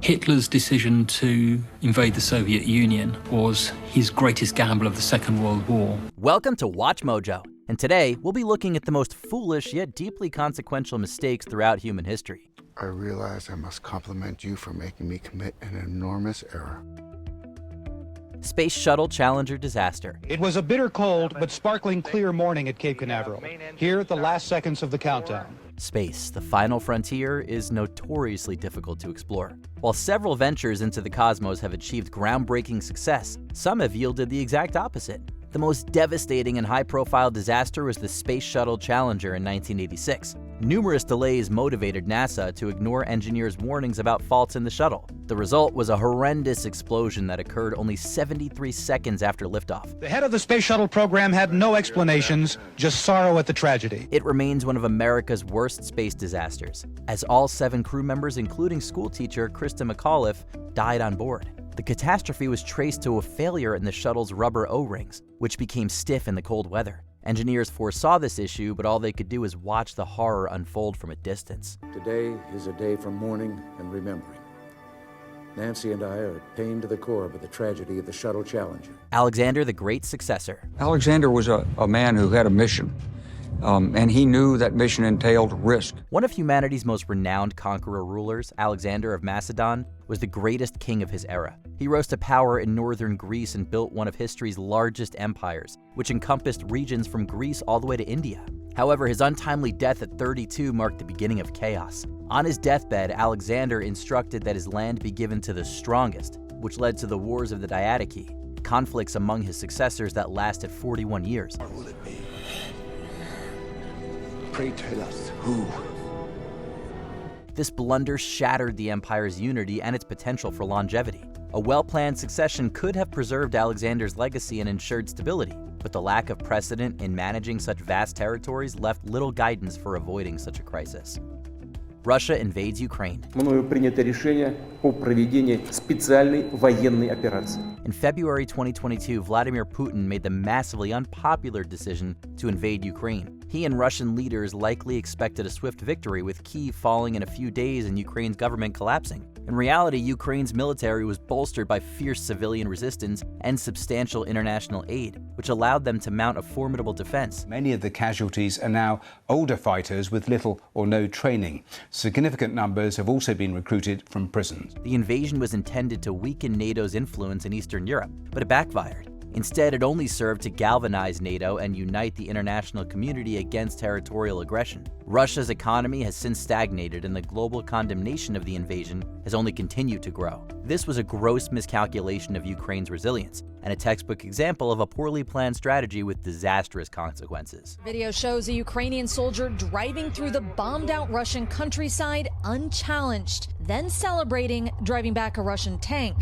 Hitler's decision to invade the Soviet Union was his greatest gamble of the Second World War. Welcome to Watch Mojo, and today we'll be looking at the most foolish yet deeply consequential mistakes throughout human history. I realize I must compliment you for making me commit an enormous error. Space Shuttle Challenger disaster. It was a bitter cold but sparkling clear morning at Cape Canaveral. Here, the last seconds of the countdown. Space, the final frontier, is notoriously difficult to explore. While several ventures into the cosmos have achieved groundbreaking success, some have yielded the exact opposite. The most devastating and high-profile disaster was the Space Shuttle Challenger in 1986. Numerous delays motivated NASA to ignore engineers' warnings about faults in the shuttle. The result was a horrendous explosion that occurred only 73 seconds after liftoff. The head of the Space Shuttle program had no explanations, just sorrow at the tragedy. It remains one of America's worst space disasters, as all 7 crew members, including schoolteacher Krista McAuliffe, died on board. The catastrophe was traced to a failure in the shuttle's rubber O-rings, which became stiff in the cold weather. Engineers foresaw this issue, but all they could do was watch the horror unfold from a distance. Today is a day for mourning and remembering. Nancy and I are pained to the core by the tragedy of the Shuttle Challenger. Alexander the Great's successor. Alexander was a man who had a mission, and he knew that mission entailed risk. One of humanity's most renowned conqueror rulers, Alexander of Macedon, was the greatest king of his era. He rose to power in northern Greece and built one of history's largest empires, which encompassed regions from Greece all the way to India. However, his untimely death at 32 marked the beginning of chaos. On his deathbed, Alexander instructed that his land be given to the strongest, which led to the Wars of the Diadochi, conflicts among his successors that lasted 41 years. What will it be? Pray tell us who. This blunder shattered the empire's unity and its potential for longevity. A well-planned succession could have preserved Alexander's legacy and ensured stability, but the lack of precedent in managing such vast territories left little guidance for avoiding such a crisis. Russia invades Ukraine. Мною принято решение о проведении специальной военной операции. In February 2022, Vladimir Putin made the massively unpopular decision to invade Ukraine. He and Russian leaders likely expected a swift victory, with Kyiv falling in a few days and Ukraine's government collapsing. In reality, Ukraine's military was bolstered by fierce civilian resistance and substantial international aid, which allowed them to mount a formidable defense. Many of the casualties are now older fighters with little or no training. Significant numbers have also been recruited from prisons. The invasion was intended to weaken NATO's influence in Eastern Europe, but it backfired. Instead, it only served to galvanize NATO and unite the international community against territorial aggression. Russia's economy has since stagnated, and the global condemnation of the invasion has only continued to grow. This was a gross miscalculation of Ukraine's resilience, and a textbook example of a poorly planned strategy with disastrous consequences. Video shows a Ukrainian soldier driving through the bombed-out Russian countryside unchallenged, then celebrating driving back a Russian tank.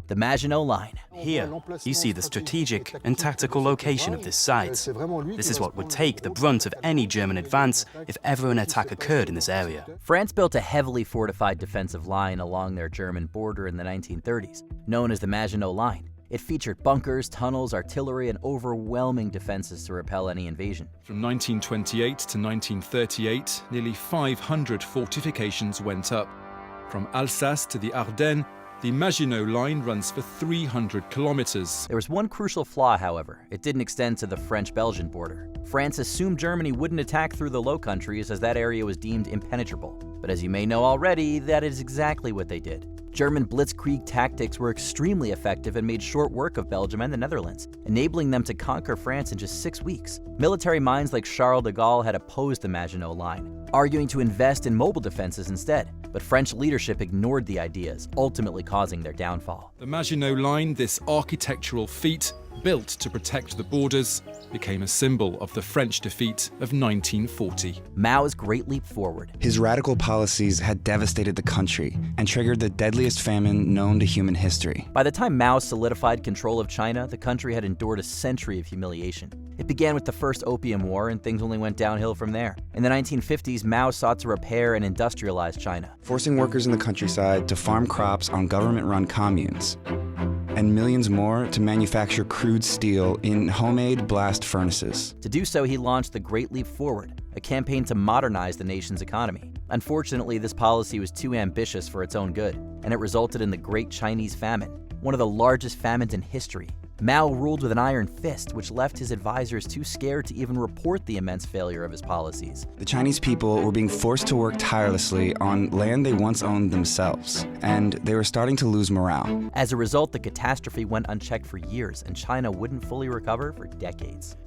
The Maginot Line. Here, you see the strategic and tactical location of this site. This is what would take the brunt of any German advance if ever an attack occurred in this area. France built a heavily fortified defensive line along their German border in the 1930s, known as the Maginot Line. It featured bunkers, tunnels, artillery, and overwhelming defenses to repel any invasion. From 1928 to 1938, nearly 500 fortifications went up. From Alsace to the Ardennes, the Maginot Line runs for 300 kilometers. There was one crucial flaw, however. It didn't extend to the French-Belgian border. France assumed Germany wouldn't attack through the Low Countries, as that area was deemed impenetrable. But as you may know already, that is exactly what they did. German blitzkrieg tactics were extremely effective and made short work of Belgium and the Netherlands, enabling them to conquer France in just 6 weeks. Military minds like Charles de Gaulle had opposed the Maginot Line, arguing to invest in mobile defenses instead. But French leadership ignored the ideas, ultimately causing their downfall. The Maginot Line, this architectural feat, built to protect the borders, became a symbol of the French defeat of 1940. Mao's Great Leap Forward. His radical policies had devastated the country and triggered the deadliest famine known to human history. By the time Mao solidified control of China, the country had endured a century of humiliation. It began with the First Opium War, and things only went downhill from there. In the 1950s, Mao sought to repair and industrialize China, forcing workers in the countryside to farm crops on government-run communes, and millions more to manufacture crude steel in homemade blast furnaces. To do so, he launched the Great Leap Forward, a campaign to modernize the nation's economy. Unfortunately, this policy was too ambitious for its own good, and it resulted in the Great Chinese Famine, one of the largest famines in history. Mao ruled with an iron fist, which left his advisors too scared to even report the immense failure of his policies. The Chinese people were being forced to work tirelessly on land they once owned themselves, and they were starting to lose morale. As a result, the catastrophe went unchecked for years, and China wouldn't fully recover for decades.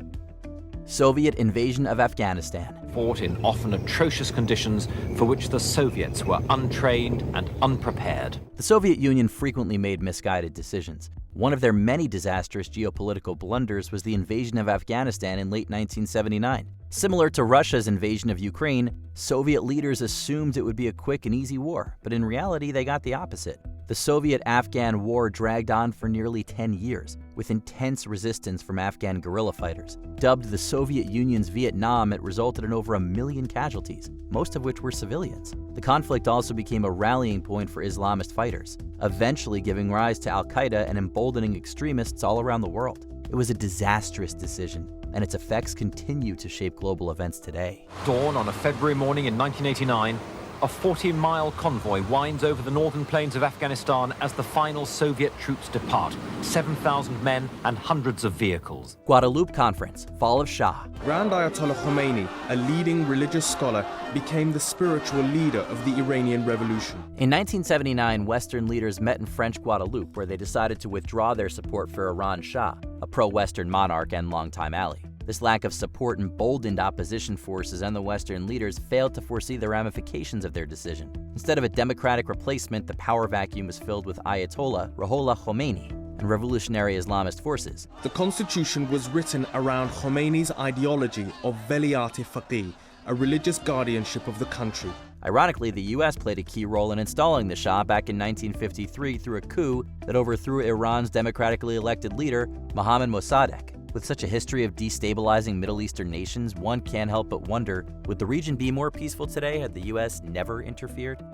Soviet invasion of Afghanistan. Fought in often atrocious conditions for which the Soviets were untrained and unprepared. The Soviet Union frequently made misguided decisions. One of their many disastrous geopolitical blunders was the invasion of Afghanistan in late 1979. Similar to Russia's invasion of Ukraine, Soviet leaders assumed it would be a quick and easy war, but in reality they got the opposite. The Soviet-Afghan war dragged on for nearly 10 years, with intense resistance from Afghan guerrilla fighters. Dubbed the Soviet Union's Vietnam, it resulted in over 1 million casualties, most of which were civilians. The conflict also became a rallying point for Islamist fighters, eventually giving rise to Al-Qaeda and emboldening extremists all around the world. It was a disastrous decision, and its effects continue to shape global events today. Dawn on a February morning in 1989, a 40-mile convoy winds over the northern plains of Afghanistan as the final Soviet troops depart. 7,000 men and hundreds of vehicles. Guadalupe Conference, Fall of Shah. Grand Ayatollah Khomeini, a leading religious scholar, became the spiritual leader of the Iranian Revolution. In 1979, Western leaders met in French Guadeloupe, where they decided to withdraw their support for Iran Shah, a pro-Western monarch and longtime ally. This lack of support emboldened opposition forces, and the Western leaders failed to foresee the ramifications of their decision. Instead of a democratic replacement, the power vacuum was filled with Ayatollah Ruhollah Khomeini and revolutionary Islamist forces. The constitution was written around Khomeini's ideology of Velayat-e-Faqih, a religious guardianship of the country. Ironically, the U.S. played a key role in installing the Shah back in 1953 through a coup that overthrew Iran's democratically elected leader, Mohammad Mossadegh. With such a history of destabilizing Middle Eastern nations, one can't help but wonder, would the region be more peaceful today had the U.S. never interfered?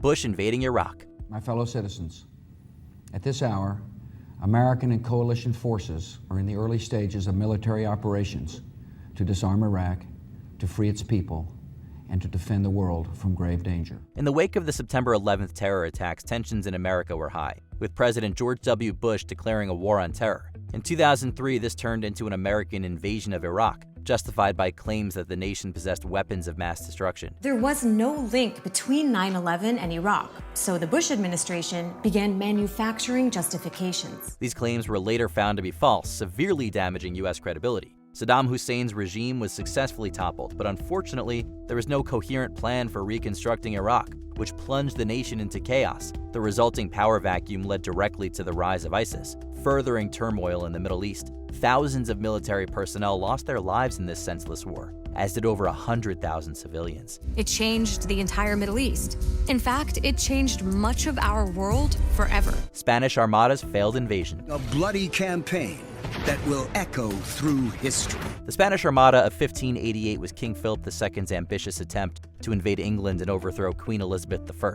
Bush invading Iraq. My fellow citizens, at this hour, American and coalition forces are in the early stages of military operations to disarm Iraq, to free its people, and to defend the world from grave danger. In the wake of the September 11th terror attacks, tensions in America were high, with President George W. Bush declaring a war on terror. In 2003, this turned into an American invasion of Iraq, justified by claims that the nation possessed weapons of mass destruction. There was no link between 9/11 and Iraq, so the Bush administration began manufacturing justifications. These claims were later found to be false, severely damaging U.S. credibility. Saddam Hussein's regime was successfully toppled, but unfortunately, there was no coherent plan for reconstructing Iraq, which plunged the nation into chaos. The resulting power vacuum led directly to the rise of ISIS, furthering turmoil in the Middle East. Thousands of military personnel lost their lives in this senseless war, as did over 100,000 civilians. It changed the entire Middle East. In fact, it changed much of our world forever. Spanish Armada's failed invasion. A bloody campaign that will echo through history. The Spanish Armada of 1588 was King Philip II's ambitious attempt to invade England and overthrow Queen Elizabeth I.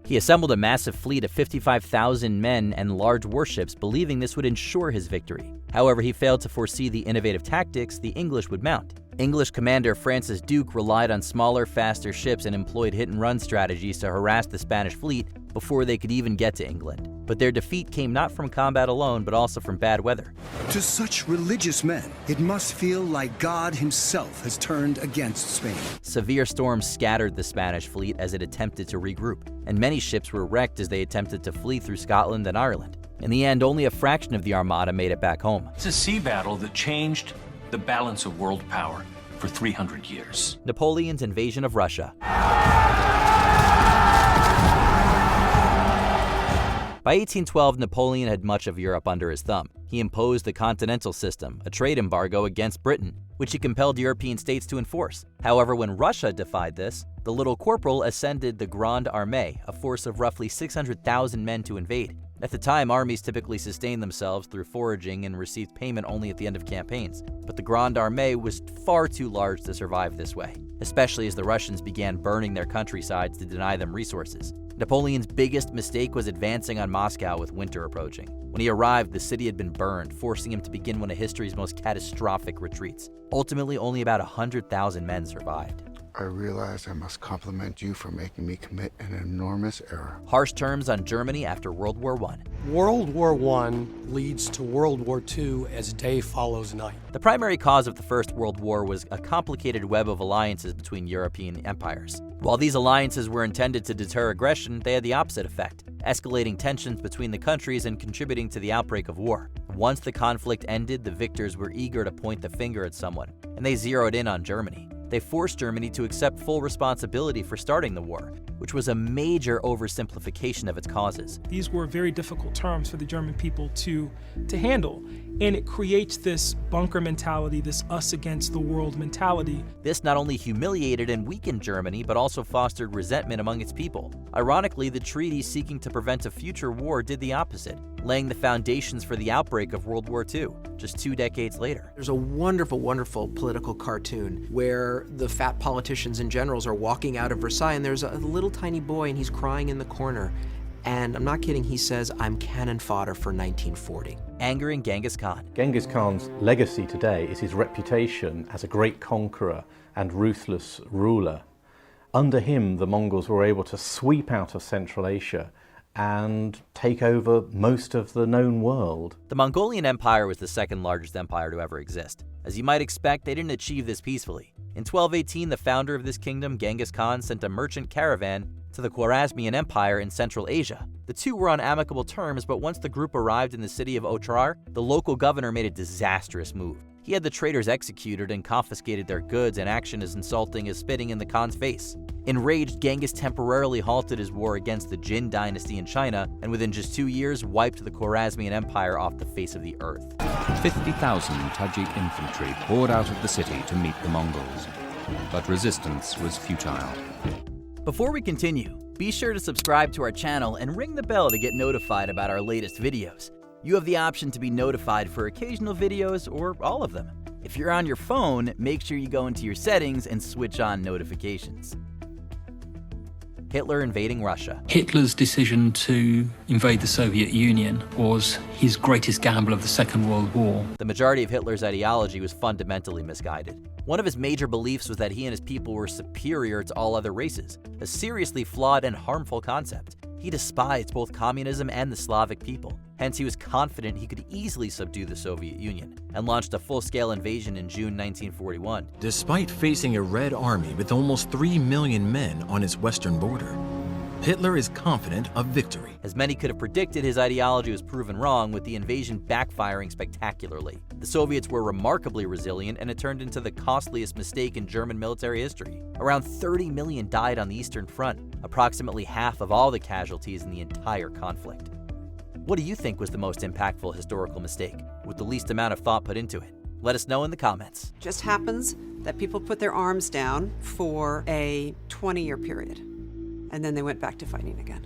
He assembled a massive fleet of 55,000 men and large warships, believing this would ensure his victory. However, he failed to foresee the innovative tactics the English would mount. English commander Francis Duke relied on smaller, faster ships and employed hit-and-run strategies to harass the Spanish fleet before they could even get to England. But their defeat came not from combat alone, but also from bad weather. To such religious men, it must feel like God himself has turned against Spain. Severe storms scattered the Spanish fleet as it attempted to regroup, and many ships were wrecked as they attempted to flee through Scotland and Ireland. In the end, only a fraction of the Armada made it back home. It's a sea battle that changed the balance of world power for 300 years. Napoleon's invasion of Russia. By 1812, Napoleon had much of Europe under his thumb. He imposed the continental system, a trade embargo against Britain, which he compelled European states to enforce. However, when Russia defied this, the little corporal ascended the Grande Armée, a force of roughly 600,000 men to invade. At the time, armies typically sustained themselves through foraging and received payment only at the end of campaigns. But the Grande Armée was far too large to survive this way, especially as the Russians began burning their countrysides to deny them resources. Napoleon's biggest mistake was advancing on Moscow with winter approaching. When he arrived, the city had been burned, forcing him to begin one of history's most catastrophic retreats. Ultimately, only about 100,000 men survived. I realize I must compliment you for making me commit an enormous error. Harsh terms on Germany after World War I. World War I leads to World War II as day follows night. The primary cause of the First World War was a complicated web of alliances between European empires. While these alliances were intended to deter aggression, they had the opposite effect, escalating tensions between the countries and contributing to the outbreak of war. Once the conflict ended, the victors were eager to point the finger at someone, and they zeroed in on Germany. They forced Germany to accept full responsibility for starting the war, which was a major oversimplification of its causes. These were very difficult terms for the German people to handle, and it creates this bunker mentality, this us against the world mentality. This not only humiliated and weakened Germany, but also fostered resentment among its people. Ironically, the treaty seeking to prevent a future war did the opposite, laying the foundations for the outbreak of World War II, just 2 decades later. There's a wonderful, wonderful political cartoon where the fat politicians and generals are walking out of Versailles, and there's a little tiny boy, and he's crying in the corner. And I'm not kidding, he says, "I'm cannon fodder for 1940. Angering Genghis Khan. Genghis Khan's legacy today is his reputation as a great conqueror and ruthless ruler. Under him, the Mongols were able to sweep out of Central Asia and take over most of the known world. The Mongolian Empire was the second largest empire to ever exist. As you might expect, they didn't achieve this peacefully. In 1218, the founder of this kingdom, Genghis Khan, sent a merchant caravan to the Khwarezmian Empire in Central Asia. The two were on amicable terms, but once the group arrived in the city of Otrar, the local governor made a disastrous move. He had the traitors executed and confiscated their goods, an action as insulting as spitting in the Khan's face. Enraged, Genghis temporarily halted his war against the Jin dynasty in China, and within just 2 years wiped the Khwarezmian Empire off the face of the earth. 50,000 Tajik infantry poured out of the city to meet the Mongols, but resistance was futile. Before we continue, be sure to subscribe to our channel and ring the bell to get notified about our latest videos. You have the option to be notified for occasional videos or all of them. If you're on your phone, make sure you go into your settings and switch on notifications. Hitler invading Russia. Hitler's decision to invade the Soviet Union was his greatest gamble of the Second World War. The majority of Hitler's ideology was fundamentally misguided. One of his major beliefs was that he and his people were superior to all other races, a seriously flawed and harmful concept. He despised both communism and the Slavic people. Hence, he was confident he could easily subdue the Soviet Union, and launched a full-scale invasion in June 1941. Despite facing a Red Army with almost 3 million men on its western border, Hitler is confident of victory. As many could have predicted, his ideology was proven wrong, with the invasion backfiring spectacularly. The Soviets were remarkably resilient, and it turned into the costliest mistake in German military history. Around 30 million died on the Eastern Front, approximately half of all the casualties in the entire conflict. What do you think was the most impactful historical mistake, with the least amount of thought put into it? Let us know in the comments. Just happens that people put their arms down for a 20-year period, and then they went back to fighting again.